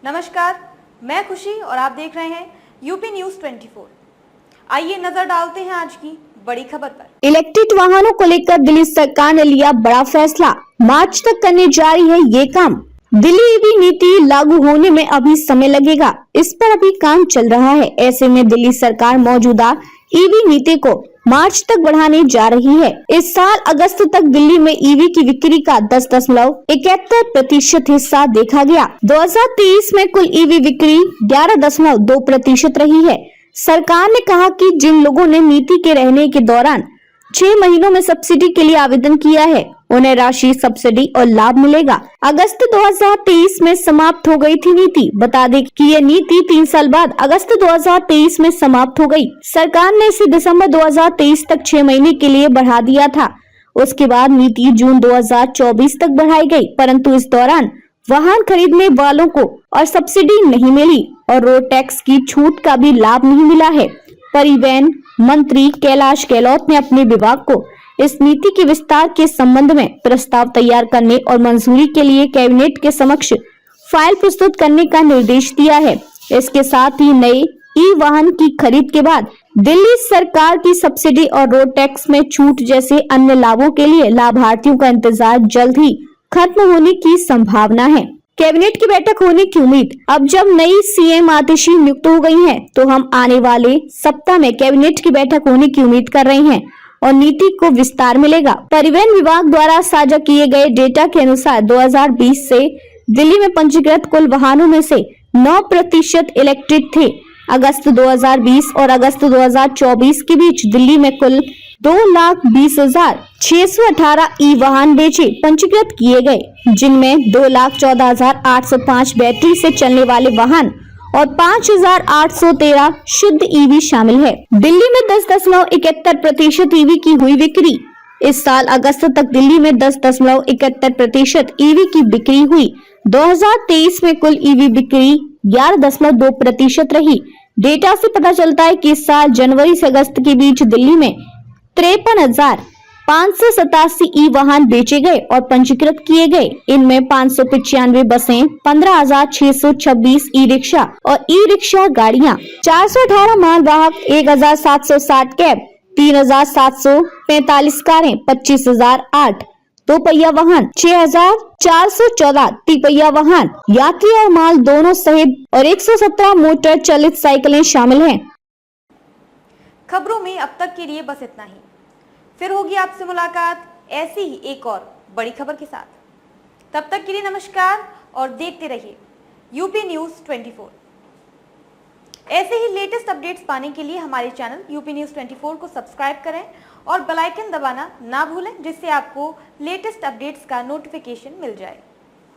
नमस्कार, मैं खुशी और आप देख रहे हैं यूपी न्यूज 24। आइए नजर डालते हैं आज की बड़ी खबर पर। इलेक्ट्रिक वाहनों को लेकर दिल्ली सरकार ने लिया बड़ा फैसला। मार्च तक करने जा रही है ये काम। दिल्ली ईवी नीति लागू होने में अभी समय लगेगा, इस पर अभी काम चल रहा है। ऐसे में दिल्ली सरकार मौजूदा ईवी नीति को मार्च तक बढ़ाने जा रही है। इस साल अगस्त तक दिल्ली में ईवी की बिक्री का 10.71% हिस्सा देखा गया। 2023 में कुल ईवी बिक्री 11.2% रही है। सरकार ने कहा कि जिन लोगों ने नीति के रहने के दौरान 6 महीनों में सब्सिडी के लिए आवेदन किया है, उन्हें राशि, सब्सिडी और लाभ मिलेगा। अगस्त 2023 में समाप्त हो गई थी नीति। बता दें कि ये नीति 3 साल बाद अगस्त 2023 में समाप्त हो गई। सरकार ने इसे दिसंबर 2023 तक 6 महीने के लिए बढ़ा दिया था। उसके बाद नीति जून 2024 तक बढ़ाई गई, परंतु इस दौरान वाहन खरीदने वालों को और सब्सिडी नहीं मिली और रोड टैक्स की छूट का भी लाभ नहीं मिला है। परिवहन मंत्री कैलाश गहलोत ने अपने विभाग को इस नीति के विस्तार के संबंध में प्रस्ताव तैयार करने और मंजूरी के लिए कैबिनेट के समक्ष फाइल प्रस्तुत करने का निर्देश दिया है। इसके साथ ही नए ई वाहन की खरीद के बाद दिल्ली सरकार की सब्सिडी और रोड टैक्स में छूट जैसे अन्य लाभों के लिए लाभार्थियों का इंतजार जल्द ही खत्म होने की संभावना है। कैबिनेट की बैठक होने की उम्मीद। अब जब नई सीएम आतिशी नियुक्त हो गई हैं, तो हम आने वाले सप्ताह में कैबिनेट की बैठक होने की उम्मीद कर रहे हैं और नीति को विस्तार मिलेगा। परिवहन विभाग द्वारा साझा किए गए डेटा के अनुसार 2020 से दिल्ली में पंजीकृत कुल वाहनों में से 9% इलेक्ट्रिक थे। अगस्त 2020 और अगस्त 2024 के बीच दिल्ली में कुल 2,20,618 ई वाहन बेचे पंजीकृत किए गए, जिनमें 2,14,805 बैटरी से चलने वाले वाहन और 5,813 शुद्ध ईवी शामिल है। दिल्ली में 10.71% ईवी की हुई बिक्री। इस साल अगस्त तक दिल्ली में 10.71% ईवी की बिक्री हुई। 2023 में कुल ईवी बिक्री 11.2% रही। डेटा से पता चलता है कि इस साल जनवरी से अगस्त के बीच दिल्ली में 53,587 ई वाहन बेचे गए और पंजीकृत किए गए। इनमें 595 बसें, 15,626 ई रिक्शा और ई रिक्शा गाड़ियां, 418 मालवाहक, 1,760 कैब, 3,745 कारें, 25,008 दो पहिया वाहन, 6,414 तिपहिया वाहन, यात्री और माल दोनों सहित और 117 मोटर चलित साइकिलें शामिल हैं। खबरों में अब तक के लिए बस इतना ही। फिर होगी आपसे मुलाकात ऐसी ही एक और बड़ी खबर के साथ। तब तक के लिए नमस्कार और देखते रहिए यूपी न्यूज 24। ऐसे ही लेटेस्ट अपडेट्स पाने के लिए हमारे चैनल यूपी न्यूज 24 को सब्सक्राइब करें और बेल आइकन दबाना ना भूलें, जिससे आपको लेटेस्ट अपडेट्स का नोटिफिकेशन मिल जाए।